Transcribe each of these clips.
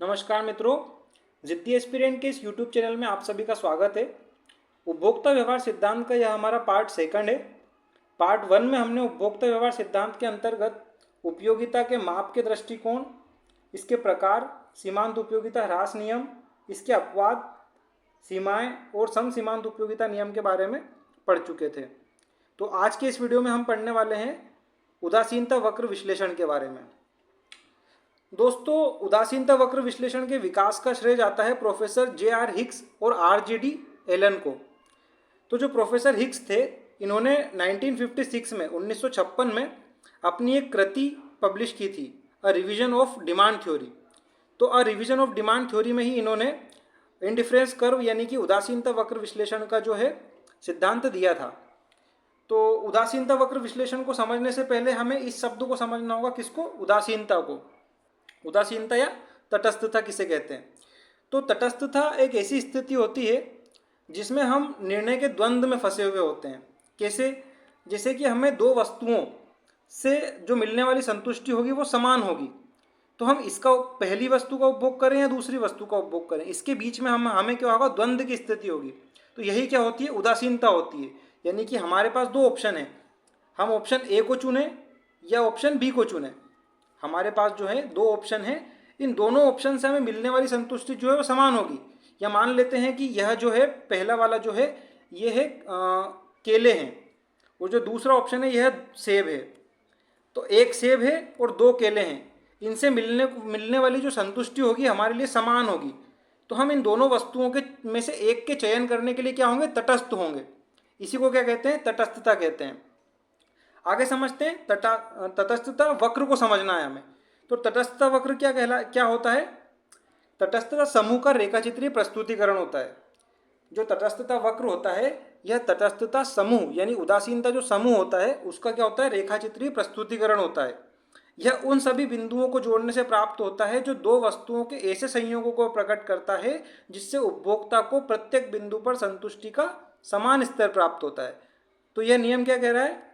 नमस्कार मित्रों, जिद्दी एस्पिरेंट के इस यूट्यूब चैनल में आप सभी का स्वागत है। उपभोक्ता व्यवहार सिद्धांत का यह हमारा पार्ट सेकंड है। पार्ट वन में हमने उपभोक्ता व्यवहार सिद्धांत के अंतर्गत उपयोगिता के माप के दृष्टिकोण, इसके प्रकार, सीमांत उपयोगिता ह्रास नियम, इसके अपवाद, सीमाएं और सम सीमांत उपयोगिता नियम के बारे में पढ़ चुके थे। तो आज के इस वीडियो में हम पढ़ने वाले हैं उदासीनता वक्र विश्लेषण के बारे में। दोस्तों, उदासीनता वक्र विश्लेषण के विकास का श्रेय जाता है प्रोफेसर J.R. हिक्स और R.J.D. एलन को। तो जो प्रोफेसर हिक्स थे, इन्होंने 1956 में 1956 में अपनी एक कृति पब्लिश की थी, a revision of demand theory. तो a revision of demand theory में ही इन्होंने इंडिफरेंस कर्व यानी कि उदासीनता वक्र विश्लेषण का जो है सिद्धांत दिया था। तो उदासीनता वक्र विश्लेषण को समझने से पहले हमें इस शब्द को समझना होगा, किसको? उदासीनता को। उदासीनता या तटस्थता किसे कहते हैं? तो तटस्थता एक ऐसी स्थिति होती है जिसमें हम निर्णय के द्वंद्व में फंसे हुए होते हैं। कैसे? जैसे कि हमें दो वस्तुओं से जो मिलने वाली संतुष्टि होगी वो समान होगी, तो हम इसका पहली वस्तु का उपभोग करें या दूसरी वस्तु का उपभोग करें, इसके बीच में हमें क्या होगा? द्वंद्व की स्थिति होगी। तो यही क्या होती है? उदासीनता होती है। यानी कि हमारे पास दो ऑप्शन है, हम ऑप्शन ए को चुनें या ऑप्शन बी को चुनें। हमारे पास जो है दो ऑप्शन है, इन दोनों ऑप्शन से हमें मिलने वाली संतुष्टि जो है वो समान होगी। या मान लेते हैं कि यह जो है पहला वाला जो है ये है केले हैं, और जो दूसरा ऑप्शन है यह सेब है। तो एक सेब है और दो केले हैं, इनसे मिलने वाली जो संतुष्टि होगी हमारे लिए समान होगी। तो हम इन दोनों वस्तुओं के में से एक के चयन करने के लिए क्या होंगे? तटस्थ होंगे। इसी को क्या कहते हैं? तटस्थता कहते हैं। आगे समझते हैं। तटस्थता वक्र को समझना है हमें। तो तटस्थता वक्र क्या होता है? तटस्थता समूह का रेखाचित्रीय प्रस्तुतिकरण होता है। जो तटस्थता वक्र होता है, यह तटस्थता समूह यानी उदासीनता जो समूह होता है उसका क्या होता है? रेखाचित्रीय प्रस्तुतिकरण होता है। यह उन सभी बिंदुओं को जोड़ने से प्राप्त होता है जो दो वस्तुओं के ऐसे संयोगों को प्रकट करता है जिससे उपभोक्ता को प्रत्येक बिंदु पर संतुष्टि का समान स्तर प्राप्त होता है। तो यह नियम क्या कह रहा है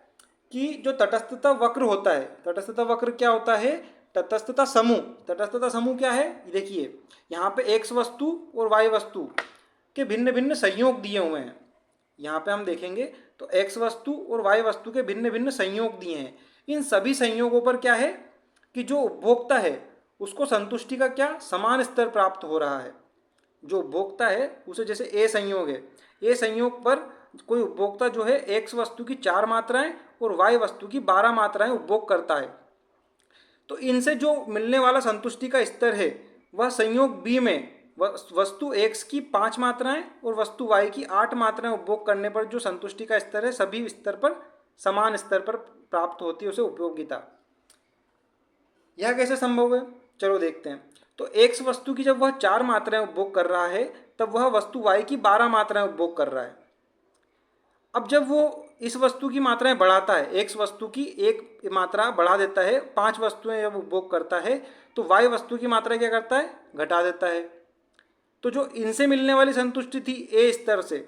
कि जो तटस्थता वक्र होता है, तटस्थता वक्र क्या होता है? तटस्थता समूह। तटस्थता समूह क्या है? देखिए, यहाँ पे एक्स वस्तु और वाई वस्तु के भिन्न भिन्न संयोग दिए हुए हैं। यहाँ पे हम देखेंगे तो एक्स वस्तु और वाई वस्तु के भिन्न भिन्न संयोग दिए हैं। इन सभी संयोगों पर क्या है कि जो उपभोक्ता है उसको संतुष्टि का क्या समान स्तर प्राप्त हो रहा है। जो उपभोक्ता है उसे, जैसे ए संयोग है, ए संयोग पर कोई उपभोक्ता जो है एक्स वस्तु की 4 मात्राएं और वाई वस्तु की 12 मात्राएं उपभोग करता है। तो इनसे जो मिलने वाला संतुष्टि का स्तर है वह संयोग बी में वस्तु एक्स की 5 मात्राएं और वस्तु वाई की 8 मात्राएं उपभोग करने पर जो संतुष्टि का स्तर है सभी स्तर पर समान स्तर पर प्राप्त होती है, उसे उपयोगिता। यह कैसे संभव है? चलो देखते हैं। तो एक्स वस्तु की जब वह 4 मात्राएं उपभोग कर रहा है तब वह वस्तु वाई की 12 मात्राएं उपभोग कर रहा है। अब जब वो इस वस्तु की मात्राएं बढ़ाता है, एक्स वस्तु की एक मात्रा बढ़ा देता है, 5 वस्तुएं जब उपभोग करता है, तो वाई वस्तु की मात्रा क्या करता है? घटा देता है। तो जो इनसे मिलने वाली संतुष्टि थी ए स्तर से,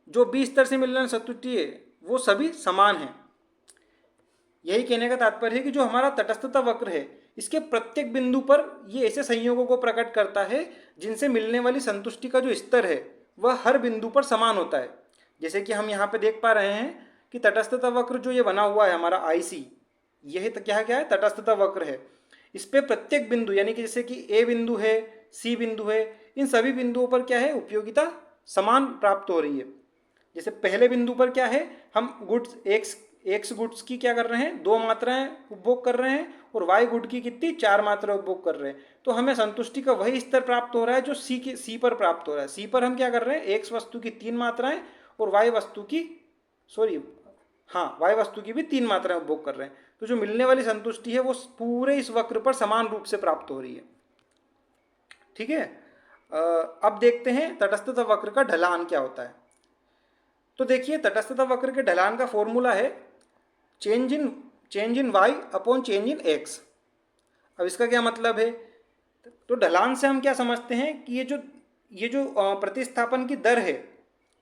जो बी स्तर से मिलने वाली संतुष्टि है, वो सभी समान है। यही कहने का तात्पर्य है कि जो हमारा तटस्थता वक्र है, इसके प्रत्येक बिंदु पर ये ऐसे संयोगों को प्रकट करता है जिनसे मिलने वाली संतुष्टि का जो स्तर है वह हर बिंदु पर समान होता है। जैसे कि हम यहाँ पे देख पा रहे हैं कि तटस्थता वक्र जो ये बना हुआ है हमारा आईसी, यही तो क्या है? तटस्थता वक्र है। इस पे प्रत्येक बिंदु यानी कि जैसे कि ए बिंदु है, सी बिंदु है, इन सभी बिंदुओं पर क्या है? उपयोगिता समान प्राप्त हो रही है। जैसे पहले बिंदु पर क्या है? हम गुड्स एक्स गुड्स की क्या कर रहे हैं? 2 मात्राएं उपभोग कर रहे हैं और वाई गुड की कितनी? 4 मात्रा उपभोग कर रहे हैं। तो हमें संतुष्टि का वही स्तर प्राप्त हो रहा है जो सी पर प्राप्त हो रहा है। सी पर हम क्या कर रहे हैं? एक्स वस्तु की 3 मात्राएं और वाई वस्तु की वाई वस्तु की भी 3 मात्राएं उपभोग कर रहे हैं। तो जो मिलने वाली संतुष्टि है वो पूरे इस वक्र पर समान रूप से प्राप्त हो रही है। ठीक है। अब देखते हैं तटस्थता वक्र का ढलान क्या होता है। तो देखिए, तटस्थता वक्र के ढलान का फॉर्मूला है change in Y upon change in X. अब इसका क्या मतलब है? तो ढलान से हम क्या समझते हैं कि ये जो प्रतिस्थापन की दर है,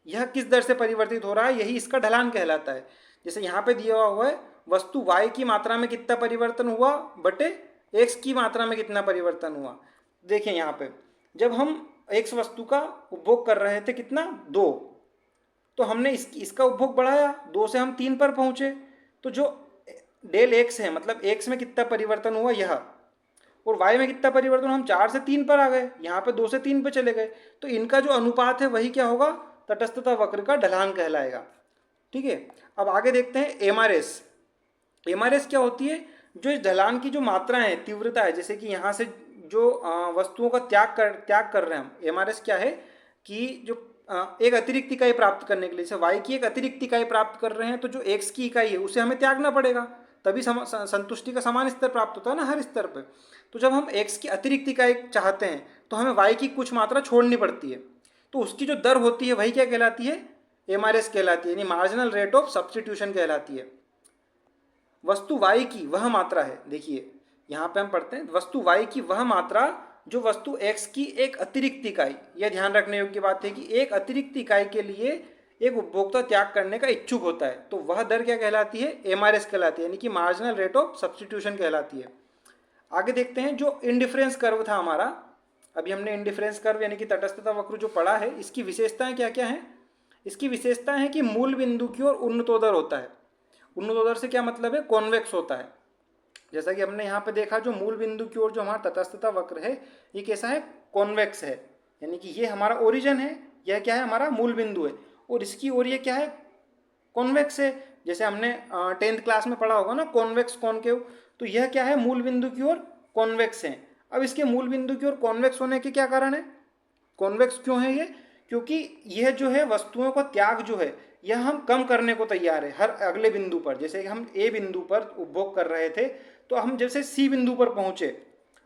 यह किस दर से परिवर्तित हो रहा है, यही इसका ढलान कहलाता है। जैसे यहाँ पे दिया हुआ है वस्तु वाई की मात्रा में कितना परिवर्तन हुआ बटे एक्स की मात्रा में कितना परिवर्तन हुआ। देखिए यहाँ पे जब हम x वस्तु का उपभोग कर रहे थे कितना 2, तो हमने इसका उपभोग बढ़ाया 2 से हम 3 पर पहुंचे। तो जो डेल x है मतलब x में कितना परिवर्तन हुआ यह, और y में कितना परिवर्तन, हम 4 से 3 पर आ गए, यहाँ पे 2 से 3 पे चले गए। तो इनका जो अनुपात है वही क्या होगा, तटस्थता वक्र का ढलान कहलाएगा। ठीक है, अब आगे देखते हैं एमआरएस। एमआरएस क्या होती है, जो इस ढलान की जो मात्रा है, तीव्रता है, जैसे कि यहाँ से जो वस्तुओं का त्याग कर रहे हैं हम, एमआरएस क्या है कि जो एक अतिरिक्त इकाई प्राप्त करने के लिए, जैसे y की एक अतिरिक्त इकाई प्राप्त कर रहे हैं तो जो x की इकाई है उसे हमें त्यागना पड़ेगा, तभी संतुष्टि का समान स्तर प्राप्त होता है ना हर स्तर पे। तो जब हम x की अतिरिक्त इकाई चाहते हैं तो हमें y की कुछ मात्रा छोड़नी पड़ती है, तो उसकी जो दर होती है वही क्या कहलाती है, एमआरएस कहलाती है, यानी मार्जिनल रेट ऑफ सब्सटीट्यूशन कहलाती है। वस्तु y की वह मात्रा है, देखिए यहाँ पे हम पढ़ते हैं, वस्तु y की वह मात्रा जो वस्तु x की एक अतिरिक्त इकाई, यह ध्यान रखने योग्य बात है कि एक अतिरिक्त इकाई के लिए एक उपभोक्ता त्याग करने का इच्छुक होता है, तो वह दर क्या कहलाती है, एमआरएस कहलाती है, यानी कि मार्जिनल रेट ऑफ सब्सटीट्यूशन कहलाती है। आगे देखते हैं जो इंडिफरेंस कर्व था हमारा, अभी हमने इंडिफरेंस कर्व यानी कि तटस्थता वक्र जो पढ़ा है, इसकी विशेषताएं क्या क्या हैं। इसकी विशेषताएं हैं कि मूल बिंदु की ओर उन्नतोदर होता है। उन्नतोदर से क्या मतलब है, कॉन्वेक्स होता है। जैसा कि हमने यहाँ पे देखा, जो मूल बिंदु की ओर जो हमारा तटस्थता वक्र है ये कैसा है, कॉन्वेक्स है, यानी कि ये हमारा ओरिजिन है, यह क्या है, हमारा मूल बिंदु है, और इसकी ओर ये क्या है, कॉन्वेक्स है। जैसे हमने 10th क्लास में पढ़ा होगा ना, कॉन्वेक्स कॉनकेव, तो यह क्या है, मूल बिंदु की ओर कॉन्वेक्स है। अब इसके मूल बिंदु की ओर कॉन्वेक्स होने के क्या कारण है, कॉन्वेक्स क्यों है ये, क्योंकि यह जो है वस्तुओं का त्याग जो है यह हम कम करने को तैयार है हर अगले बिंदु पर। जैसे कि हम ए बिंदु पर उपभोग कर रहे थे, तो हम जैसे सी बिंदु पर पहुंचे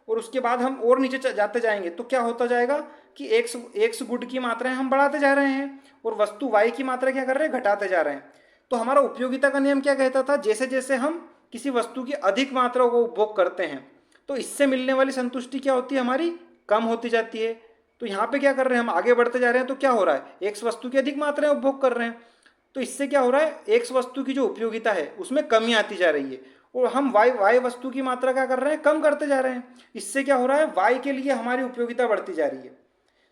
और उसके बाद हम और नीचे जाते जाएंगे तो क्या होता जाएगा कि एक्स गुड की मात्राएं हम बढ़ाते जा रहे हैं और वस्तु वाई की मात्रा क्या कर रहे हैं, घटाते जा रहे हैं। तो हमारा उपयोगिता का नियम क्या कहता था, जैसे जैसे हम किसी वस्तु की अधिक मात्रा को उपभोग करते हैं तो इससे मिलने वाली संतुष्टि क्या होती है, हमारी कम होती जाती है। तो यहाँ पे क्या कर रहे हैं, हम आगे बढ़ते जा रहे हैं, तो क्या हो रहा है, एक्स वस्तु की अधिक मात्राएं उपभोग कर रहे हैं, तो इससे क्या हो रहा है, एक्स वस्तु की जो उपयोगिता है उसमें कमी आती जा रही है, और हम वाई वस्तु की मात्रा क्या कर रहे हैं, कम करते जा रहे हैं। इससे क्या हो रहा है, वाई के लिए हमारी उपयोगिता बढ़ती जा रही है।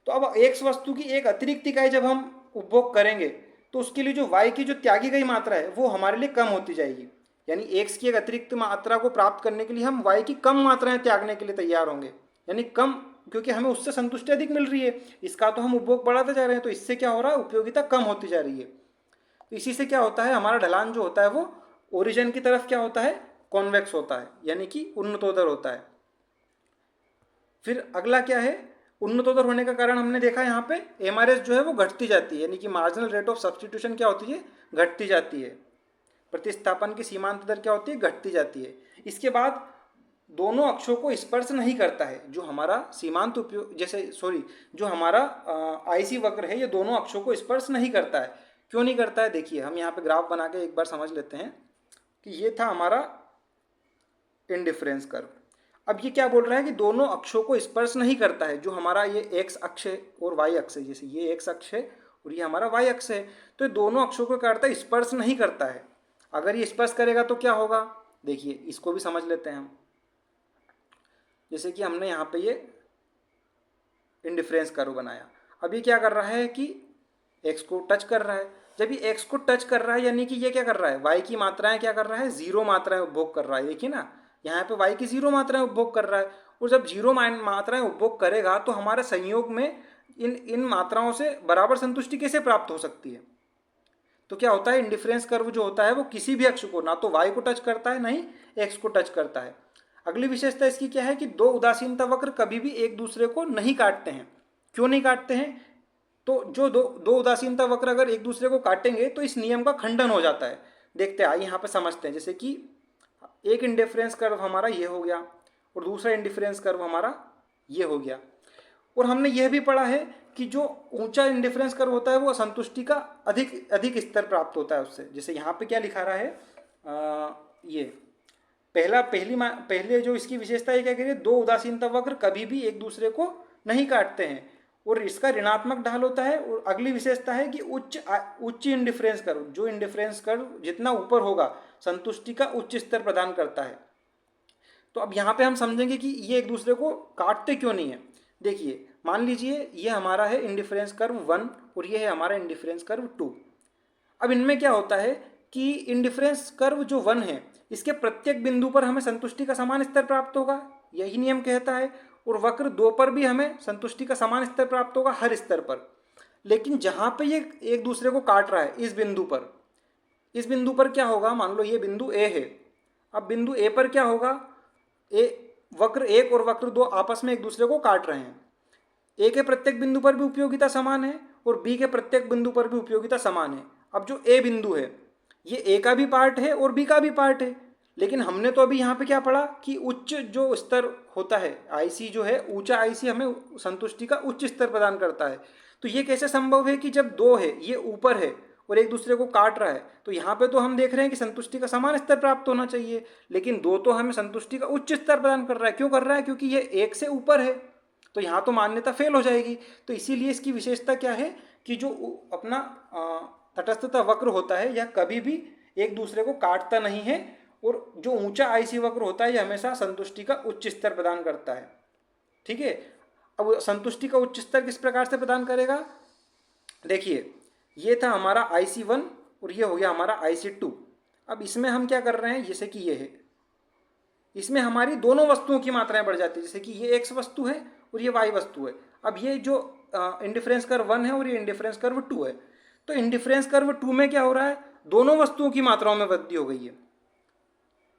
तो अब एक्स वस्तु की एक अतिरिक्त इकाई जब हम उपभोग करेंगे तो उसके लिए जो वाई की जो त्यागी गई मात्रा है वो हमारे लिए कम होती जाएगी, यानी एक्स की एक अतिरिक्त मात्रा को प्राप्त करने के लिए हम वाई की कम मात्राएं त्यागने के लिए तैयार होंगे, यानी कम, क्योंकि हमें उससे संतुष्टि अधिक मिल रही है, इसका तो हम उपभोग बढ़ाते जा रहे हैं, तो इससे क्या हो रहा है, उपयोगिता कम होती जा रही है। तो इसी से क्या होता है, हमारा ढलान जो होता है वो ओरिजिन की तरफ क्या होता है, कॉन्वेक्स होता है, यानी कि उन्नतोदर होता है। फिर अगला क्या है, उन्नतोदर होने का कारण हमने देखा यहाँ पे एमआरएस जो है वो घटती जाती है, यानी कि मार्जिनल रेट ऑफ सब्सटीट्यूशन क्या होती है, घटती जाती है। प्रतिस्थापन की सीमांत दर क्या होती है, घटती जाती है। इसके बाद दोनों अक्षों को स्पर्श नहीं करता है, जो हमारा सीमांत उपयोग जैसे जो हमारा आईसी वक्र है ये दोनों अक्षों को स्पर्श नहीं करता है। क्यों नहीं करता है, देखिए हम यहाँ पे ग्राफ बना के एक बार समझ लेते हैं कि ये था हमारा इंडिफरेंस कर्व। अब ये क्या बोल रहा है कि दोनों अक्षों को स्पर्श नहीं करता है, जो हमारा ये एक्स अक्ष है और वाई अक्ष है, जैसे ये एक्स अक्ष है और ये हमारा वाई अक्ष है, तो ये दोनों अक्षों को क्या करता है, स्पर्श नहीं करता है। अगर ये स्पर्श करेगा तो क्या होगा, देखिए इसको भी समझ लेते हैं हम। जैसे कि हमने यहाँ पे ये इंडिफरेंस कर्व बनाया, अब ये क्या कर रहा है कि एक्स को टच कर रहा है। जब ये एक्स को टच कर रहा है यानी कि ये क्या कर रहा है, वाई की मात्राएं क्या कर रहा है, जीरो मात्राएं उपभोग कर रहा है। देखिए ना, यहाँ पे वाई की जीरो मात्राएं उपभोग कर रहा है, और जब जीरो मात्राएं उपभोग करेगा तो हमारे संयोग में इन मात्राओं से बराबर संतुष्टि कैसे प्राप्त हो सकती है। तो क्या होता है, इंडिफरेंस कर्व जो होता है वो किसी भी अक्ष को ना तो वाई को टच करता है ना ही एक्स को टच करता है। अगली विशेषता इसकी क्या है कि दो उदासीनता वक्र कभी भी एक दूसरे को नहीं काटते हैं। क्यों नहीं काटते हैं, तो जो दो उदासीनता वक्र अगर एक दूसरे को काटेंगे तो इस नियम का खंडन हो जाता है। देखते हैं, यहाँ पे समझते हैं। जैसे कि एक इंडिफरेंस कर्व हमारा ये हो गया और दूसरा इंडिफरेंस कर्व हमारा ये हो गया, और हमने यह भी पढ़ा है कि जो ऊंचा इंडिफरेंस कर्व होता है वो असंतुष्टि का अधिक स्तर प्राप्त होता है उससे। जैसे यहाँ पे क्या लिखा रहा है, ये पहले जो इसकी विशेषता है क्या कह रही है, दो उदासीनता वक्र कभी भी एक दूसरे को नहीं काटते हैं और इसका ऋणात्मक ढाल होता है। और अगली विशेषता है कि उच्च इंडिफरेंस कर्व, जो इंडिफरेंस कर्व जितना ऊपर होगा संतुष्टि का उच्च स्तर प्रदान करता है। तो अब यहाँ पे हम समझेंगे कि ये एक दूसरे को काटते क्यों नहीं है। देखिए मान लीजिए ये हमारा है इंडिफरेंस कर्व 1 और ये है हमारा इंडिफरेंस कर्व 2। अब इनमें क्या होता है कि इंडिफरेंस कर्व जो 1 है इसके प्रत्येक बिंदु पर हमें संतुष्टि का समान स्तर प्राप्त होगा, यही नियम कहता है। और वक्र 2 पर भी हमें संतुष्टि का समान स्तर प्राप्त होगा हर स्तर पर। लेकिन जहाँ पे ये एक दूसरे को काट रहा है इस बिंदु पर क्या होगा, मान लो ये बिंदु ए है। अब बिंदु ए पर क्या होगा, ए वक्र 1 और वक्र 2 आपस में एक दूसरे को काट रहे हैं। ए के प्रत्येक बिंदु पर भी उपयोगिता समान है और बी के प्रत्येक बिंदु पर भी उपयोगिता समान है। अब जो ए बिंदु है ये ए का भी पार्ट है और बी का भी पार्ट है। लेकिन हमने तो अभी यहाँ पे क्या पढ़ा कि उच्च जो स्तर होता है आईसी जो है, ऊंचा आईसी हमें संतुष्टि का उच्च स्तर प्रदान करता है। तो ये कैसे संभव है कि जब दो है ये ऊपर है और एक दूसरे को काट रहा है, तो यहाँ पे तो हम देख रहे हैं कि संतुष्टि का समान स्तर प्राप्त होना चाहिए, लेकिन दो तो हमें संतुष्टि का उच्च स्तर प्रदान कर रहा है। क्यों कर रहा है, क्योंकि ये एक से ऊपर है, तो यहाँ तो मान्यता फेल हो जाएगी। तो इसीलिए इसकी विशेषता क्या है कि जो अपना तटस्थता वक्र होता है यह कभी भी एक दूसरे को काटता नहीं है, और जो ऊंचा आईसी वक्र होता है यह हमेशा संतुष्टि का उच्च स्तर प्रदान करता है। ठीक है, अब संतुष्टि का उच्च स्तर किस प्रकार से प्रदान करेगा, देखिए ये था हमारा IC1 और ये हो गया हमारा IC2। अब इसमें हम क्या कर रहे हैं, जैसे कि ये है, इसमें हमारी दोनों वस्तुओं की मात्राएं बढ़ जाती है। जैसे कि ये x वस्तु है और ये y वस्तु है। अब ये जो इंडिफरेंस कर्व 1 है और ये इंडिफरेंस कर्व 2 है, तो इंडिफरेंस कर्व 2 में क्या हो रहा है, दोनों वस्तुओं की मात्राओं में वृद्धि हो गई है।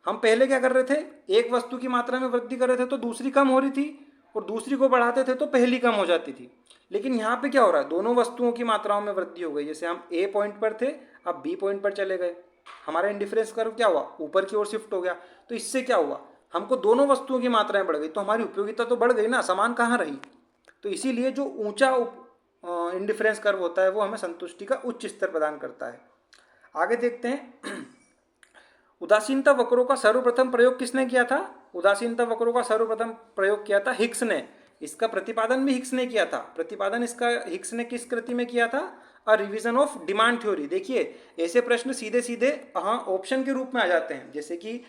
हम पहले क्या कर रहे थे, एक वस्तु की मात्रा में वृद्धि कर रहे थे तो दूसरी कम हो रही थी, और दूसरी को बढ़ाते थे तो पहली कम हो जाती थी। लेकिन यहाँ पे क्या हो रहा है, दोनों वस्तुओं की मात्राओं में वृद्धि हो गई। जैसे हम ए पॉइंट पर थे, अब बी पॉइंट पर चले गए, हमारा इंडिफरेंस कर्व क्या हुआ, ऊपर की ओर शिफ्ट हो गया। तो इससे क्या हुआ, हमको दोनों वस्तुओं की मात्राएं बढ़ गई, तो हमारी उपयोगिता तो बढ़ गई ना, समान कहाँ रही। तो इसीलिए जो ऊंचा इंडिफरेंस कर्व होता है वो हमें संतुष्टि का उच्च स्तर प्रदान करता है। आगे देखते हैं उदासीनता वक्रों का सर्वप्रथम प्रयोग किसने किया था, उदासीनता वक्रों का सर्वप्रथम प्रयोग किया था हिग्स ने। इसका प्रतिपादन भी हिग्स ने किया था। प्रतिपादन इसका हिग्स ने किस कृति में किया था, अ रिवीजन ऑफ डिमांड थ्योरी। देखिए ऐसे प्रश्न सीधे सीधे हाँ ऑप्शन के रूप में आ जाते हैं, जैसे कि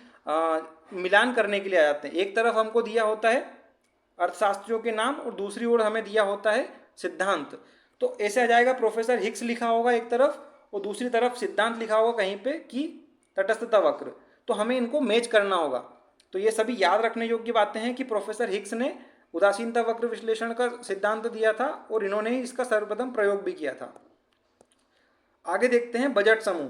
मिलान करने के लिए आ जाते हैं। एक तरफ हमको दिया होता है अर्थशास्त्रियों के नाम और दूसरी ओर हमें दिया होता है सिद्धांत। तो ऐसे आ जाएगा, प्रोफेसर हिग्स लिखा होगा एक तरफ और दूसरी तरफ सिद्धांत लिखा होगा कहीं पे कि तटस्थता वक्र, तो हमें इनको मैच करना होगा। तो ये सभी याद रखने योग्य बातें हैं कि प्रोफेसर हिग्स ने उदासीनता वक्र विश्लेषण का सिद्धांत दिया था और इन्होंने ही इसका सर्वप्रथम प्रयोग भी किया था। आगे देखते हैं बजट समूह।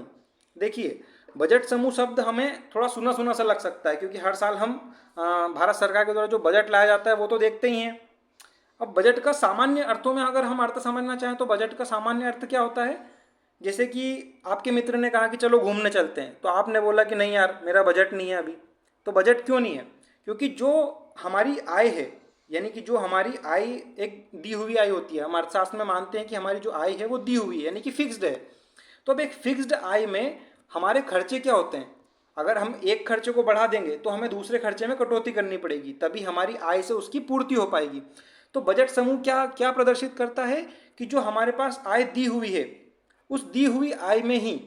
देखिए बजट समूह शब्द हमें थोड़ा सुना सुना सा लग सकता है, क्योंकि हर साल हम भारत सरकार के द्वारा जो बजट लाया जाता है वो तो देखते ही हैं। अब बजट का सामान्य अर्थों में अगर हम अर्थ समझना चाहें तो बजट का सामान्य अर्थ क्या होता है, जैसे कि आपके मित्र ने कहा कि चलो घूमने चलते हैं, तो आपने बोला कि नहीं यार मेरा बजट नहीं है अभी। तो बजट क्यों नहीं है, क्योंकि जो हमारी आय है, यानी कि जो हमारी आय एक दी हुई आय होती है, हम अर्थशास्त्र में मानते हैं कि हमारी जो आय है वो दी हुई है, यानी कि फिक्स्ड है। तो अब एक फिक्स्ड आय में हमारे खर्चे क्या होते हैं, अगर हम एक खर्चे को बढ़ा देंगे तो हमें दूसरे खर्चे में कटौती करनी पड़ेगी, तभी हमारी आय से उसकी पूर्ति हो पाएगी। तो बजट समूह क्या क्या प्रदर्शित करता है कि जो हमारे पास आय दी हुई है उस दी हुई आय में ही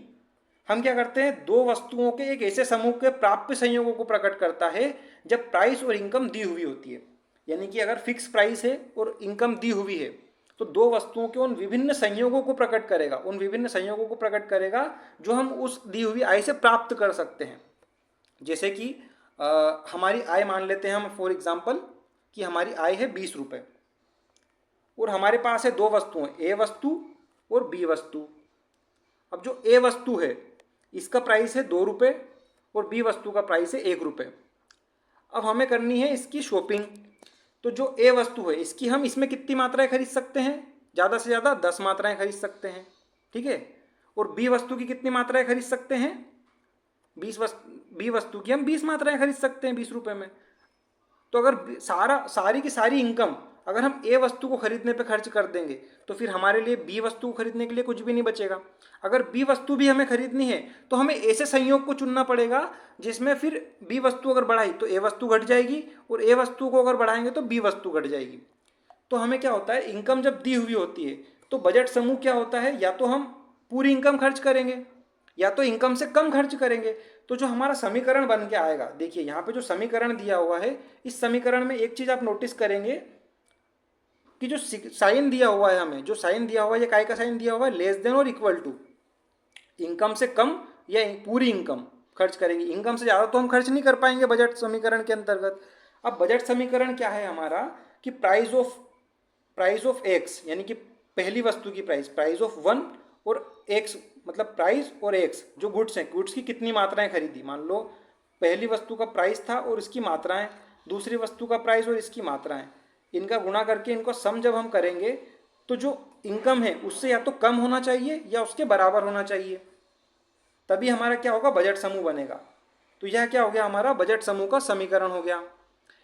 हम क्या करते हैं, दो वस्तुओं के एक ऐसे समूह के प्राप्य संयोगों को प्रकट करता है जब प्राइस और इनकम दी हुई होती है। यानी कि अगर फिक्स प्राइस है और इनकम दी हुई है तो दो वस्तुओं के उन विभिन्न संयोगों को प्रकट करेगा, उन विभिन्न संयोगों को प्रकट करेगा जो हम उस दी हुई आय से प्राप्त कर सकते हैं। जैसे कि हमारी आय मान लेते हैं हम फॉर एग्जाम्पल कि हमारी आय है 20 रुपये और हमारे पास है दो वस्तुएं, ए वस्तु और बी वस्तु। अब जो ए वस्तु है इसका प्राइस है 2 रुपये और बी वस्तु का प्राइस है 1 रुपये। अब हमें करनी है इसकी शॉपिंग। तो जो ए वस्तु है इसकी हम इसमें कितनी मात्राएं खरीद सकते हैं, ज़्यादा से ज़्यादा 10 मात्राएं खरीद सकते हैं, ठीक है। और बी वस्तु की कितनी मात्राएं खरीद सकते हैं, बी वस्तु की हम 20 मात्राएं खरीद सकते हैं 20 रुपये में। तो अगर सारी की सारी इनकम अगर हम ए वस्तु को खरीदने पे खर्च कर देंगे तो फिर हमारे लिए बी वस्तु को खरीदने के लिए कुछ भी नहीं बचेगा। अगर बी वस्तु भी हमें खरीदनी है तो हमें ऐसे संयोग को चुनना पड़ेगा जिसमें फिर बी वस्तु अगर बढ़ाई तो ए वस्तु घट जाएगी और ए वस्तु को अगर बढ़ाएंगे तो बी वस्तु घट जाएगी। तो हमें क्या होता है, इनकम जब दी हुई होती है तो बजट समूह क्या होता है, या तो हम पूरी इनकम खर्च करेंगे या तो इनकम से कम खर्च करेंगे। तो जो हमारा समीकरण बन के आएगा, देखिए यहाँ पे जो समीकरण दिया हुआ है इस समीकरण में एक चीज़ आप नोटिस करेंगे कि जो साइन दिया हुआ है हमें, जो साइन दिया हुआ है, ये काय का साइन दिया हुआ है, लेस देन और इक्वल टू, इनकम से कम या पूरी इनकम खर्च करेंगे। इनकम से ज़्यादा तो हम खर्च नहीं कर पाएंगे बजट समीकरण के अंतर्गत। अब बजट समीकरण क्या है हमारा कि प्राइस ऑफ एक्स, यानी कि पहली वस्तु की प्राइस ऑफ वन और एक्स, मतलब प्राइस और एक्स जो गुड्स हैं, गुड्स की कितनी मात्राएं खरीदी। मान लो पहली वस्तु का प्राइस था और इसकी मात्राएं, दूसरी वस्तु का प्राइस और इसकी मात्राएं, इनका गुणा करके इनको सम जब हम करेंगे तो जो इनकम है उससे या तो कम होना चाहिए या उसके बराबर होना चाहिए, तभी हमारा क्या होगा, बजट समूह बनेगा। तो यह क्या हो गया, हमारा बजट समूह का समीकरण हो गया।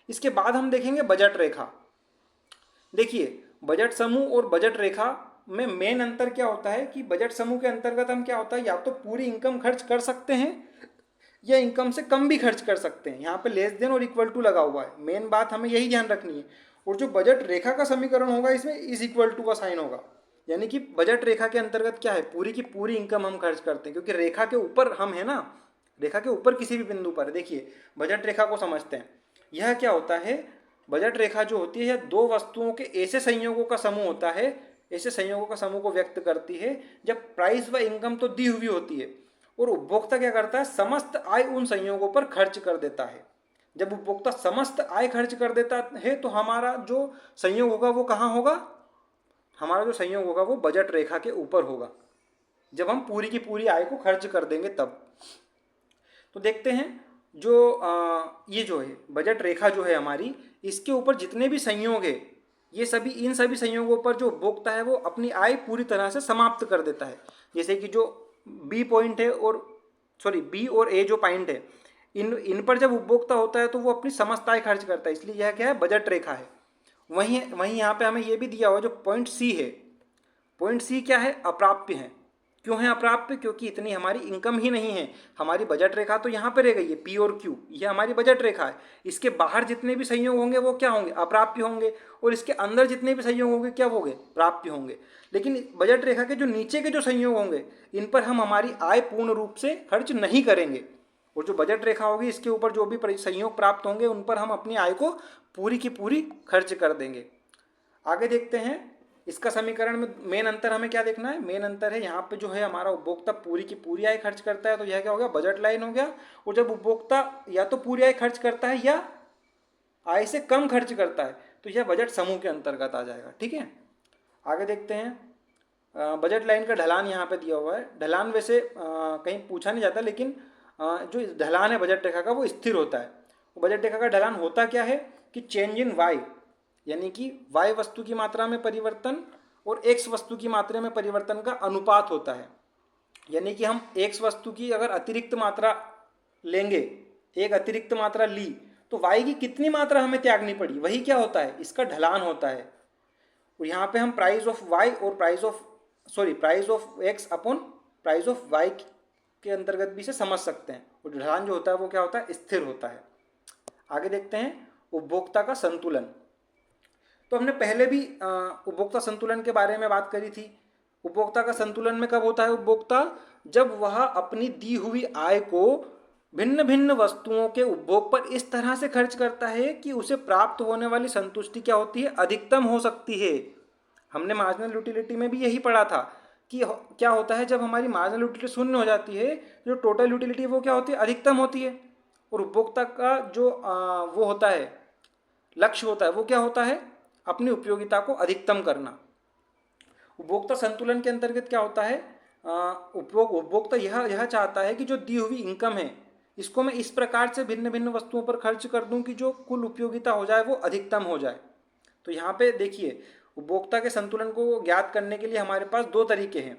इसके बाद हम देखेंगे बजट रेखा। देखिए बजट समूह और बजट रेखा में मेन अंतर क्या होता है कि बजट समूह के अंतर्गत हम क्या होता है, या तो पूरी इनकम खर्च कर सकते हैं या इनकम से कम भी खर्च कर सकते हैं। यहाँ पे लेस देन और इक्वल टू लगा हुआ है, मेन बात हमें यही ध्यान रखनी है। और जो बजट रेखा का समीकरण होगा इसमें इज इक्वल टू का साइन होगा, यानी कि बजट रेखा के अंतर्गत क्या है, पूरी की पूरी इनकम हम खर्च करते हैं, क्योंकि रेखा के ऊपर हम है ना, रेखा के ऊपर किसी भी बिंदु पर। देखिए बजट रेखा को समझते हैं। यह क्या होता है, बजट रेखा जो होती है यह दो वस्तुओं के ऐसे संयोगों का समूह होता है, ऐसे संयोगों का समूह को व्यक्त करती है जब प्राइस व इनकम तो दी हुई होती है और उपभोक्ता क्या करता है, समस्त आय उन संयोगों पर खर्च कर देता है। जब उपभोक्ता समस्त आय खर्च कर देता है तो हमारा जो संयोग होगा वो कहाँ होगा, हमारा जो संयोग होगा वो बजट रेखा के ऊपर होगा, जब हम पूरी की पूरी आय को खर्च कर देंगे तब। तो देखते हैं जो ये जो है बजट रेखा जो है हमारी, इसके ऊपर जितने भी संयोग है ये सभी, इन सभी संयोगों पर जो उपभोक्ता है वो अपनी आय पूरी तरह से समाप्त कर देता है। जैसे कि जो बी पॉइंट है और बी और ए जो पॉइंट है, इन पर जब उपभोक्ता होता है तो वो अपनी समस्त आय खर्च करता है, इसलिए यह क्या है, बजट रेखा है। वहीं यहाँ पे हमें ये भी दिया हुआ जो पॉइंट सी है, पॉइंट सी क्या है, अप्राप्य है। क्यों है अप्राप्य, क्योंकि इतनी हमारी इनकम ही नहीं है। हमारी बजट रेखा तो यहाँ पे रह गई है, पी और क्यू, ये हमारी बजट रेखा है। इसके बाहर जितने भी संयोग होंगे वो क्या होंगे, अप्राप्य होंगे, और इसके अंदर जितने भी संयोग होंगे क्या होंगे, प्राप्य होंगे। लेकिन बजट रेखा के जो नीचे के जो संयोग होंगे इन पर हम हमारी आय पूर्ण रूप से खर्च नहीं करेंगे, और जो बजट रेखा होगी इसके ऊपर जो भी संयोग प्राप्त होंगे उन पर हम अपनी आय को पूरी की पूरी खर्च कर देंगे। आगे देखते हैं इसका समीकरण में मेन अंतर हमें क्या देखना है, मेन अंतर है यहाँ पे जो है हमारा उपभोक्ता पूरी की पूरी आय खर्च करता है तो यह क्या हो गया, बजट लाइन हो गया। और जब उपभोक्ता या तो पूरी आय खर्च करता है या आय से कम खर्च करता है तो यह बजट समूह के अंतर्गत आ जाएगा। ठीक है, आगे देखते हैं बजट लाइन का ढलान यहाँ पे दिया हुआ है। ढलान वैसे कहीं पूछा नहीं जाता, लेकिन जो ढलान है बजट रेखा का वो स्थिर होता है। बजट रेखा का ढलान होता क्या है कि चेंज इन वाई, यानी कि y वस्तु की मात्रा में परिवर्तन और x वस्तु की मात्रा में परिवर्तन का अनुपात होता है। यानी कि हम x वस्तु की अगर अतिरिक्त मात्रा लेंगे, एक अतिरिक्त मात्रा ली, तो y की कितनी मात्रा हमें त्यागनी पड़ी, वही क्या होता है, इसका ढलान होता है। और यहाँ पे हम प्राइस ऑफ y और price of x upon price of y के अंतर्गत भी से समझ सकते हैं। और ढलान जो होता है वो क्या होता है, स्थिर होता है। आगे देखते हैं उपभोक्ता का संतुलन। तो हमने पहले भी उपभोक्ता संतुलन के बारे में बात करी थी। उपभोक्ता का संतुलन में कब होता है उपभोक्ता, जब वह अपनी दी हुई आय को भिन्न भिन्न वस्तुओं के उपभोग पर इस तरह से खर्च करता है कि उसे प्राप्त होने वाली संतुष्टि क्या होती है, अधिकतम हो सकती है। हमने मार्जिनल यूटिलिटी में भी यही पढ़ा था कि क्या होता है, जब हमारी मार्जिनल यूटिलिटी शून्य हो जाती है, जो टोटल यूटिलिटी वो क्या होती है, अधिकतम होती है। और उपभोक्ता का जो वो होता है, लक्ष्य होता है, वो क्या होता है, अपनी उपयोगिता को अधिकतम करना। उपभोक्ता संतुलन के अंतर्गत क्या होता है, उपभोक्ता यह चाहता है कि जो दी हुई इनकम है इसको मैं इस प्रकार से भिन्न भिन्न वस्तुओं पर खर्च कर दूं कि जो कुल उपयोगिता हो जाए वो अधिकतम हो जाए। तो यहाँ पे देखिए उपभोक्ता के संतुलन को ज्ञात करने के लिए हमारे पास दो तरीके हैं।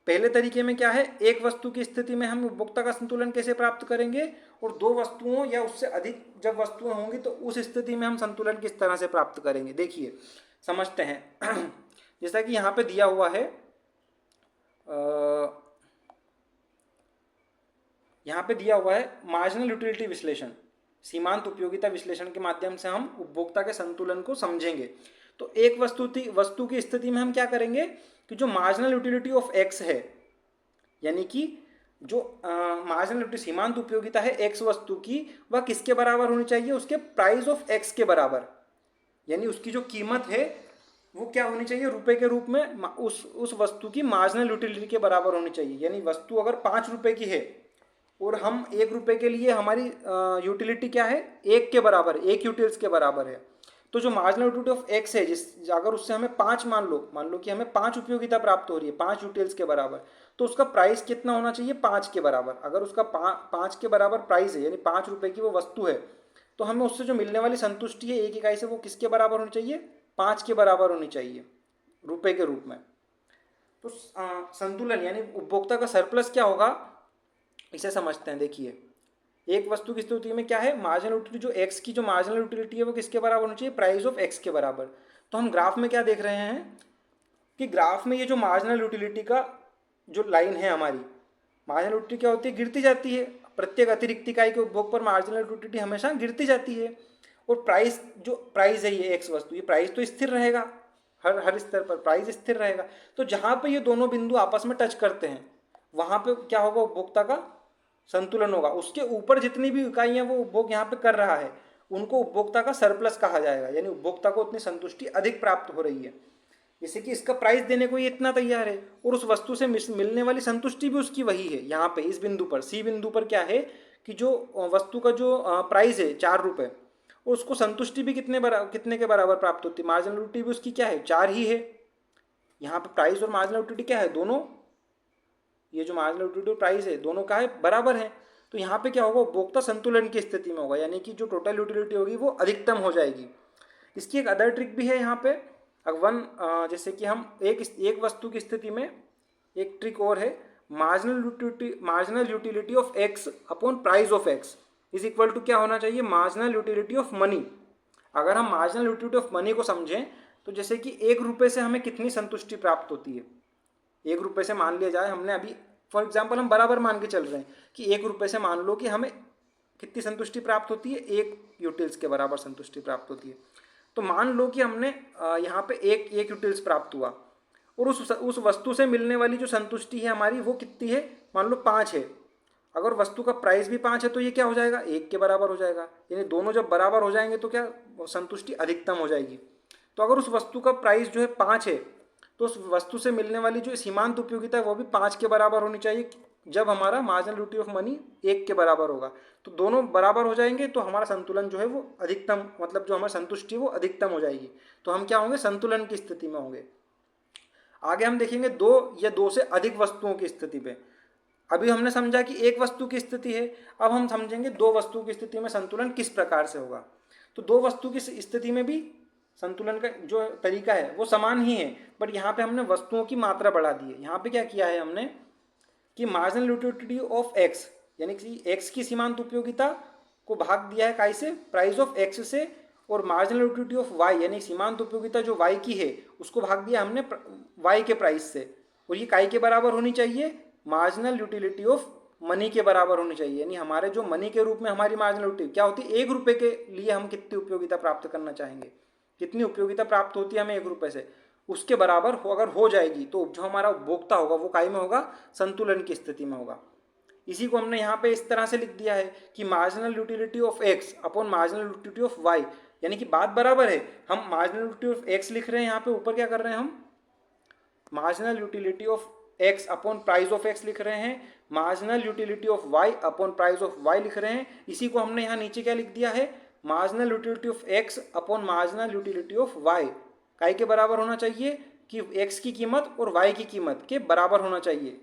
पहले तरीके में क्या है, एक वस्तु की स्थिति में हम उपभोक्ता का संतुलन कैसे प्राप्त करेंगे, और दो वस्तुओं या उससे अधिक जब वस्तुएं होंगी तो उस स्थिति में हम संतुलन किस तरह से प्राप्त करेंगे। देखिए समझते हैं। जैसा कि यहाँ पे दिया हुआ है, यहाँ पे दिया हुआ है मार्जिनल यूटिलिटी विश्लेषण, सीमांत उपयोगिता विश्लेषण के माध्यम से हम उपभोक्ता के संतुलन को समझेंगे। तो एक वस्तु की स्थिति में हम क्या करेंगे कि जो मार्जिनल यूटिलिटी ऑफ एक्स है, यानी कि जो मार्जिनल यूटिलिटी सीमांत उपयोगिता है एक्स वस्तु की, वह किसके बराबर होनी चाहिए, उसके प्राइस ऑफ एक्स के बराबर। यानी उसकी जो कीमत है वो क्या होनी चाहिए, रुपए के रूप में उस वस्तु की मार्जिनल यूटिलिटी के बराबर होनी चाहिए। यानी वस्तु अगर 5 रुपए की है और हम 1 रुपए के लिए हमारी यूटिलिटी क्या है, 1 के बराबर, 1 यूटिल्स के बराबर है, तो जो मार्जिनल यूटिलिटी ऑफ एक्स है, जिस अगर उससे हमें 5 मान लो कि हमें 5 उपयोगिता प्राप्त हो रही है 5 यूटिल्स के बराबर, तो उसका प्राइस कितना होना चाहिए, 5 के बराबर। अगर उसका 5 के बराबर प्राइस है, यानी 5 रुपए की वो वस्तु है, तो हमें उससे जो मिलने वाली संतुष्टि है 1 इकाई से, वो किसके बराबर होनी चाहिए, 5 के बराबर होनी चाहिए रुपए के रूप में। तो संतुलन यानी उपभोक्ता का सरप्लस क्या होगा, इसे समझते हैं। देखिए, एक वस्तु की स्थिति में क्या है, मार्जिनल यूटिलिटी, जो एक्स की जो मार्जिनल यूटिलिटी है वो किसके बराबर होनी चाहिए, प्राइस ऑफ एक्स के बराबर। तो हम ग्राफ में क्या देख रहे हैं कि ग्राफ में ये जो मार्जिनल यूटिलिटी का जो लाइन है हमारी, मार्जिनल यूटिलिटी क्या होती है, गिरती जाती है। प्रत्येक अतिरिक्त इकाई के उपभोग पर मार्जिनल यूटिलिटी हमेशा गिरती जाती है। और प्राइस, जो प्राइस है ये एक्स वस्तु, ये प्राइस तो स्थिर रहेगा, हर स्तर पर प्राइस स्थिर रहेगा। तो जहाँ पे ये दोनों बिंदु आपस में टच करते हैं, वहाँ पे क्या होगा, उपभोक्ता का संतुलन होगा। उसके ऊपर जितनी भी इकाइयाँ वो उपभोग यहाँ पे कर रहा है, उनको उपभोक्ता का सरप्लस कहा जाएगा, यानी उपभोक्ता को उतनी संतुष्टि अधिक प्राप्त हो रही है। जैसे कि इसका प्राइस देने को ये इतना तैयार है और उस वस्तु से मिलने वाली संतुष्टि भी उसकी वही है। यहाँ पे इस बिंदु पर, सी बिंदु पर क्या है कि जो वस्तु का जो प्राइस है 4 रुपये, और उसको संतुष्टि भी कितने के बराबर प्राप्त होती है, मार्जिनल यूटिलिटी भी उसकी क्या है, 4 ही है। यहाँ पे प्राइस और मार्जिनल यूटिलिटी क्या है, दोनों, ये जो मार्जिनल यूटिलिटी और प्राइस है दोनों का है, बराबर है। तो यहाँ पे क्या होगा, उपभोक्ता संतुलन की स्थिति में होगा, यानी कि जो टोटल यूटिलिटी होगी वो अधिकतम हो जाएगी। इसकी एक अदर ट्रिक भी है यहाँ पे, जैसे कि हम एक वस्तु की स्थिति में एक ट्रिक और है, marginal utility of X upon price of X is equal to क्या होना चाहिए, मार्जिनल यूटिलिटी ऑफ मनी। अगर हम मार्जिनल यूटिलिटी ऑफ मनी को समझें, तो जैसे कि 1 रुपये से हमें कितनी संतुष्टि प्राप्त होती है, 1 रुपये से मान लिया जाए हमने अभी, फॉर एग्जाम्पल हम बराबर मान के चल रहे हैं कि 1 रुपये से मान लो कि हमें कितनी संतुष्टि प्राप्त होती है, 1 यूटिल्स के बराबर संतुष्टि प्राप्त होती है। तो मान लो कि हमने यहाँ पे एक यूटिल्स प्राप्त हुआ, और उस वस्तु से मिलने वाली जो संतुष्टि है हमारी वो कितनी है, मान लो 5 है। अगर वस्तु का प्राइस भी 5 है तो ये क्या हो जाएगा, 1 के बराबर हो जाएगा। यानी दोनों जब बराबर हो जाएंगे तो क्या, संतुष्टि अधिकतम हो जाएगी। तो अगर उस वस्तु का प्राइस जो है 5 है, तो उस वस्तु से मिलने वाली जो सीमांत उपयोगिता है वो भी 5 के बराबर होनी चाहिए, जब हमारा मार्जिनल यूटिलिटी ऑफ मनी 1 के बराबर होगा। तो दोनों बराबर हो जाएंगे तो हमारा संतुलन जो है वो अधिकतम, मतलब जो हमारी संतुष्टि वो अधिकतम हो जाएगी। तो हम क्या होंगे, संतुलन की स्थिति में होंगे। आगे हम देखेंगे 2 या 2 से अधिक वस्तुओं की स्थिति पे। अभी हमने समझा कि एक वस्तु की स्थिति है, अब हम समझेंगे 2 वस्तु की स्थिति में संतुलन किस प्रकार से होगा। तो 2 वस्तु की स्थिति में भी संतुलन का जो तरीका है वो समान ही है, बट यहाँ पे हमने वस्तुओं की मात्रा बढ़ा दी है। यहाँ पे क्या किया है हमने कि मार्जिनल यूटिलिटी ऑफ एक्स, यानी कि एक्स की सीमांत उपयोगिता को भाग दिया है काई से, प्राइस ऑफ एक्स से, और मार्जिनल यूटिलिटी ऑफ वाई यानी सीमांत उपयोगिता जो वाई की है उसको भाग दिया हमने वाई के प्राइस से। और ये काई के बराबर होनी चाहिए, मार्जिनल यूटिलिटी ऑफ मनी के बराबर होनी चाहिए। यानी हमारे जो मनी के रूप में हमारी मार्जिनल यूटिलिटी क्या होती है, 1 रुपये के लिए हम कितनी उपयोगिता प्राप्त करना चाहेंगे, कितनी उपयोगिता प्राप्त होती है हमें 1 रुपये से, उसके बराबर अगर हो जाएगी तो जो हमारा उपभोक्ता होगा वो काई में होगा, संतुलन की स्थिति में होगा। इसी को हमने यहाँ पे इस तरह से लिख दिया है कि marginal utility of X upon marginal utility of Y, यानी कि बात बराबर है। हम मार्जिनल यूटिलिटी ऑफ एक्स लिख रहे हैं, यहाँ पे ऊपर क्या कर रहे हैं हम, marginal utility of X upon price of X लिख रहे हैं, marginal utility of Y upon price of Y लिख रहे हैं। इसी को हमने यहाँ नीचे क्या लिख दिया है, marginal utility of X upon marginal utility of Y, काई के बराबर होना चाहिए कि एक्स की कीमत और वाई की कीमत के बराबर होना चाहिए।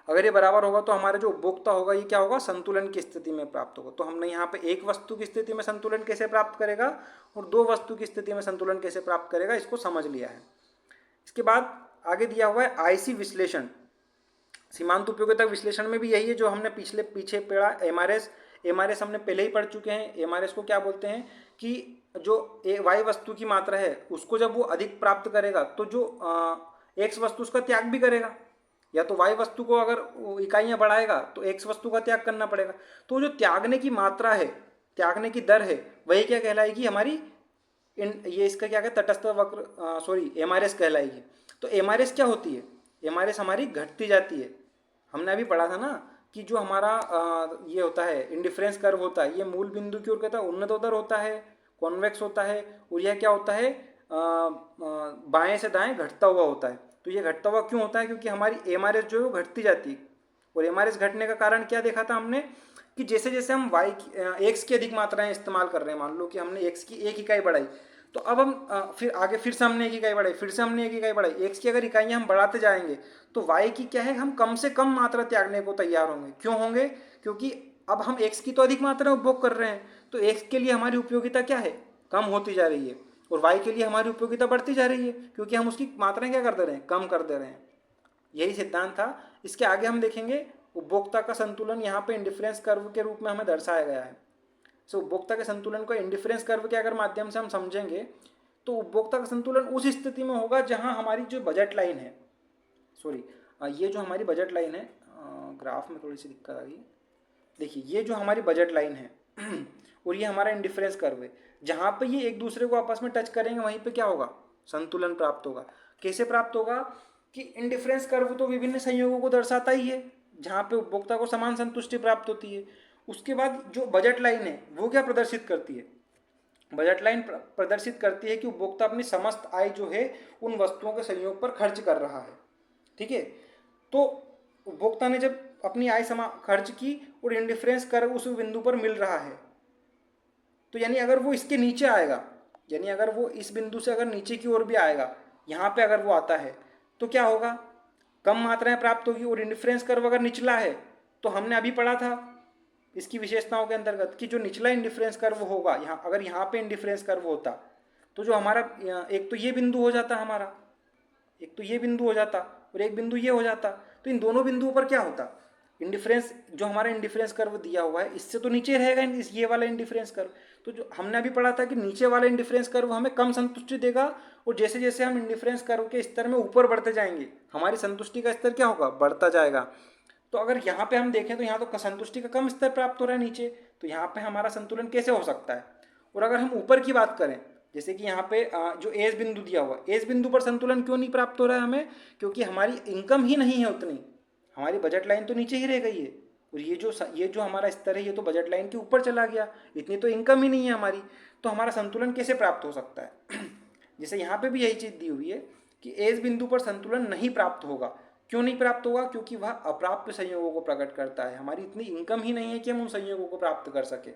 अगर ये बराबर होगा तो हमारा जो उपभोक्ता होगा ये क्या होगा, संतुलन की स्थिति में प्राप्त होगा। तो हमने यहाँ पे एक वस्तु की स्थिति में संतुलन कैसे प्राप्त करेगा और 2 वस्तु की स्थिति में संतुलन कैसे प्राप्त करेगा, इसको समझ लिया है। इसके बाद आगे दिया हुआ है आईसी विश्लेषण। सीमांत उपयोगिता विश्लेषण में भी यही है जो हमने पीछे पढ़ा, एमआरएस हमने पहले ही पढ़ चुके हैं। एमआरएस को क्या बोलते हैं कि जो वाई वस्तु की मात्रा है उसको जब वो अधिक प्राप्त करेगा तो जो एक्स वस्तु उसका त्याग भी करेगा, या तो वाई वस्तु को अगर इकाइयाँ बढ़ाएगा तो एक्स वस्तु का त्याग करना पड़ेगा। तो जो त्यागने की मात्रा है, त्यागने की दर है, वही क्या कहलाएगी हमारी, ये इसका क्या कहते हैं, तटस्थ वक्र, एमआरएस कहलाएगी। तो एमआरएस क्या होती है, एमआरएस हमारी घटती जाती है। हमने अभी पढ़ा था ना कि जो हमारा ये होता है इंडिफरेंस कर्व होता है, ये मूल बिंदु की ओर कहता है उन्नतोत्तर होता है, कॉन्वेक्स होता है, और यह क्या होता है, बाएं से दाएं घटता हुआ होता है। तो ये घटता हुआ क्यों होता है? क्योंकि हमारी एमआरएस जो है वो घटती जाती है। और एमआरएस घटने का कारण क्या देखा था हमने कि जैसे जैसे हम वाई एक्स की अधिक मात्राएं इस्तेमाल कर रहे हैं, मान लो कि हमने एक्स की एक इकाई बढ़ाई, तो अब हम फिर आगे फिर से हमने एक इकाई बढ़ाई, फिर से हमने एक इकाई बढ़ाई, एक्स की अगर इकाइयाँ हम बढ़ाते जाएंगे तो वाई की क्या है, हम कम से कम मात्रा त्यागने को तैयार होंगे। क्यों होंगे? क्योंकि अब हम एक्स की तो अधिक मात्रा उपभोग कर रहे हैं, तो एक्स के लिए हमारी उपयोगिता क्या है, कम होती जा रही है, और वाई के लिए हमारी उपयोगिता बढ़ती जा रही है, क्योंकि हम उसकी मात्राएं क्या कर दे रहे हैं, कम कर दे रहे हैं। यही सिद्धांत था। इसके आगे हम देखेंगे उपभोक्ता का संतुलन यहाँ पे इंडिफरेंस कर्व के रूप में हमें दर्शाया गया है। सो उपभोक्ता के संतुलन को इंडिफरेंस कर्व के अगर माध्यम से हम समझेंगे तो उपभोक्ता का संतुलन उस स्थिति में होगा जहाँ हमारी जो बजट लाइन है, सॉरी ये जो हमारी बजट लाइन है, ग्राफ में थोड़ी सी दिक्कत आ गई। देखिए ये जो हमारी बजट लाइन है और ये हमारा इंडिफरेंस कर्व है, जहाँ पे ये एक दूसरे को आपस में टच करेंगे वहीं पे क्या होगा, संतुलन प्राप्त होगा। कैसे प्राप्त होगा कि इंडिफरेंस कर्व तो विभिन्न संयोगों को दर्शाता ही है जहाँ पे उपभोक्ता को समान संतुष्टि प्राप्त होती है। उसके बाद जो बजट लाइन है वो क्या प्रदर्शित करती है, बजट लाइन प्रदर्शित करती है कि उपभोक्ता अपनी समस्त आय जो है उन वस्तुओं के संयोग पर खर्च कर रहा है। ठीक है, तो उपभोक्ता ने जब अपनी आय खर्च की और इंडिफरेंस कर्व उस बिंदु पर मिल रहा है, तो यानी अगर वो इसके नीचे आएगा, यानी अगर वो इस बिंदु से अगर नीचे की ओर भी आएगा, यहाँ पे अगर वो आता है तो क्या होगा, कम मात्राएं प्राप्त होगी। और इंडिफरेंस कर्व अगर निचला है तो हमने अभी पढ़ा था इसकी विशेषताओं के अंतर्गत कि जो निचला इंडिफरेंस कर्व होगा, यहाँ अगर यहाँ पे इंडिफरेंस कर्व होता तो जो हमारा एक तो ये बिंदु हो जाता हमारा, एक तो ये बिंदु हो जाता और एक बिंदु ये हो जाता, तो इन दोनों बिंदुओं पर क्या होता, इंडिफरेंस जो हमारा इंडिफरेंस कर्व दिया हुआ है इससे तो नीचे रहेगा ये वाला इंडिफरेंस कर्व। तो जो हमने अभी पढ़ा था कि नीचे वाला इंडिफरेंस कर्व हमें कम संतुष्टि देगा, और जैसे जैसे हम इंडिफरेंस कर्व के स्तर में ऊपर बढ़ते जाएंगे हमारी संतुष्टि का स्तर क्या होगा, बढ़ता जाएगा। तो अगर यहाँ पे हम देखें तो यहाँ तो संतुष्टि का कम स्तर प्राप्त हो रहा है नीचे, तो यहाँ पे हमारा संतुलन कैसे हो सकता है। और अगर हम ऊपर की बात करें, जैसे कि यहाँ पे जो एज बिंदु दिया हुआ, एज बिंदु पर संतुलन क्यों नहीं प्राप्त हो रहा है हमें, क्योंकि हमारी इनकम ही नहीं है उतनी, हमारी बजट लाइन तो नीचे ही रह गई है, और ये जो हमारा स्तर है ये तो बजट लाइन के ऊपर चला गया, इतनी तो इनकम ही नहीं है हमारी, तो हमारा संतुलन कैसे प्राप्त हो सकता है। जैसे यहाँ पे भी यही चीज़ दी हुई है कि एज बिंदु पर संतुलन नहीं प्राप्त होगा। क्यों नहीं प्राप्त होगा, क्योंकि वह अप्राप्य संयोगों को प्रकट करता है, हमारी इतनी इनकम ही नहीं है कि हम उन संयोगों को प्राप्त कर सके।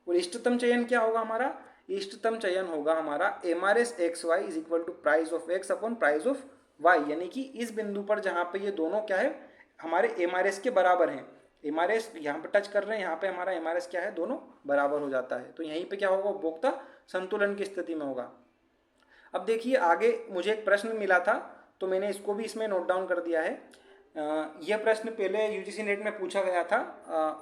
और इष्टतम चयन क्या होगा हमारा, इष्टतम चयन होगा हमारा MRS XY is equal to price of X upon price of Y, यानी कि इस बिंदु पर जहाँ पे ये दोनों क्या है हमारे MRS के बराबर हैं, MRS यहाँ पे टच कर रहे हैं, यहाँ पे हमारा MRS क्या है, दोनों बराबर हो जाता है, तो यहीं पे क्या होगा, उपभोक्ता संतुलन की स्थिति में होगा। अब देखिए आगे मुझे एक प्रश्न मिला था तो मैंने इसको भी इसमें नोट डाउन कर दिया है। यह प्रश्न पहले UGC नेट में पूछा गया था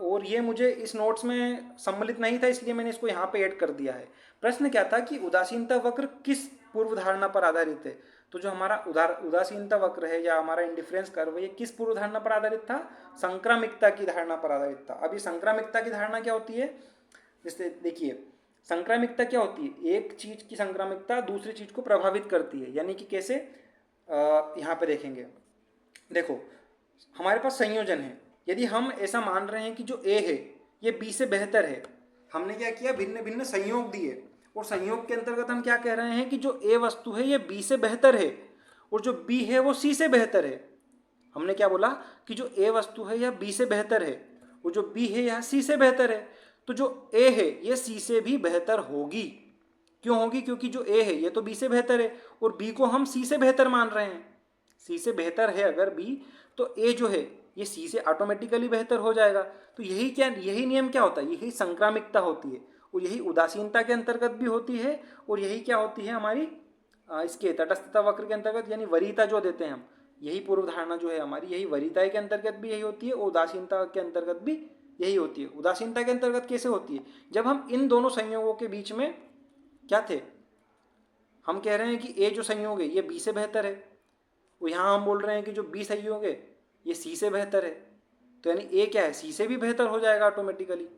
और ये मुझे इस नोट्स में सम्मिलित नहीं था, इसलिए मैंने इसको यहाँ पे ऐड कर दिया है। प्रश्न क्या था कि उदासीनता वक्र किस पूर्व धारणा पर आधारित है। तो जो हमारा उदासीनता वक्र है या हमारा इंडिफरेंस कर्व है, ये किस पूर्व धारणा पर आधारित था, संक्रामिकता की धारणा पर आधारित था। अभी संक्रामिकता की धारणा क्या होती है, जैसे देखिए संक्रामिकता क्या होती है, एक चीज की संक्रामिकता दूसरी चीज को प्रभावित करती है, यानी कि कैसे, यहाँ पे देखेंगे, देखो हमारे पास संयोजन है, यदि हम ऐसा मान रहे हैं कि जो A है ये B से बेहतर है, हमने क्या किया, भिन्न भिन्न संयोग दिए, और संयोग के अंतर्गत हम क्या कह रहे हैं कि जो A वस्तु है ये B से बेहतर है और जो B है वो C से बेहतर है। हमने क्या बोला कि जो A वस्तु है यह B से बेहतर है और जो B है यह C से बेहतर है, तो जो A है ये C से भी बेहतर होगी। क्यों होगी, क्योंकि जो A है ये तो B से बेहतर है और B को हम C से बेहतर मान रहे हैं। C से बेहतर है अगर B, तो A जो है ये C से ऑटोमेटिकली बेहतर हो जाएगा। तो यही नियम क्या होता है, यही संक्रामिकता होती है और यही उदासीनता के अंतर्गत भी होती है, और यही क्या होती है हमारी इसके तटस्थता वक्र के अंतर्गत, यानी वरीयता जो देते हैं हम, यही पूर्व धारणा जो है हमारी, यही वरीयता के अंतर्गत भी यही होती है और उदासीनता के अंतर्गत भी यही होती है। उदासीनता के अंतर्गत कैसे होती है, जब हम इन दोनों संयोगों के बीच में क्या थे, हम कह रहे हैं कि A जो संयोग है ये B से बेहतर है, और यहाँ हम बोल रहे हैं कि जो B संयोग है ये C से बेहतर है, तो यानी A क्या है, C से भी बेहतर हो जाएगा ऑटोमेटिकली,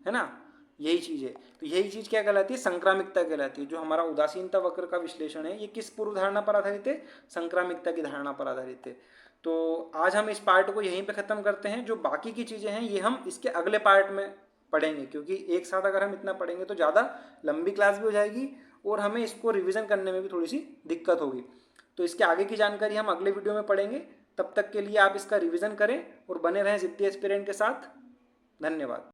है ना। यही चीज़ है, तो यही चीज़ क्या कहलाती है, संक्रामिकता कहलाती है। जो हमारा उदासीनता वक्र का विश्लेषण है ये किस पूर्व धारणा पर आधारित है, संक्रामिकता की धारणा पर आधारित है। तो आज हम इस पार्ट को यहीं पे ख़त्म करते हैं, जो बाकी की चीज़ें हैं ये हम इसके अगले पार्ट में पढ़ेंगे, क्योंकि एक साथ अगर हम इतना पढ़ेंगे तो ज़्यादा लंबी क्लास भी हो जाएगी और हमें इसको रिवीजन करने में भी थोड़ी सी दिक्कत होगी। तो इसके आगे की जानकारी हम अगले वीडियो में पढ़ेंगे। तब तक के लिए आप इसका रिवीजन करें और बने रहें जिद्दी एस्पिरेंट के साथ। धन्यवाद।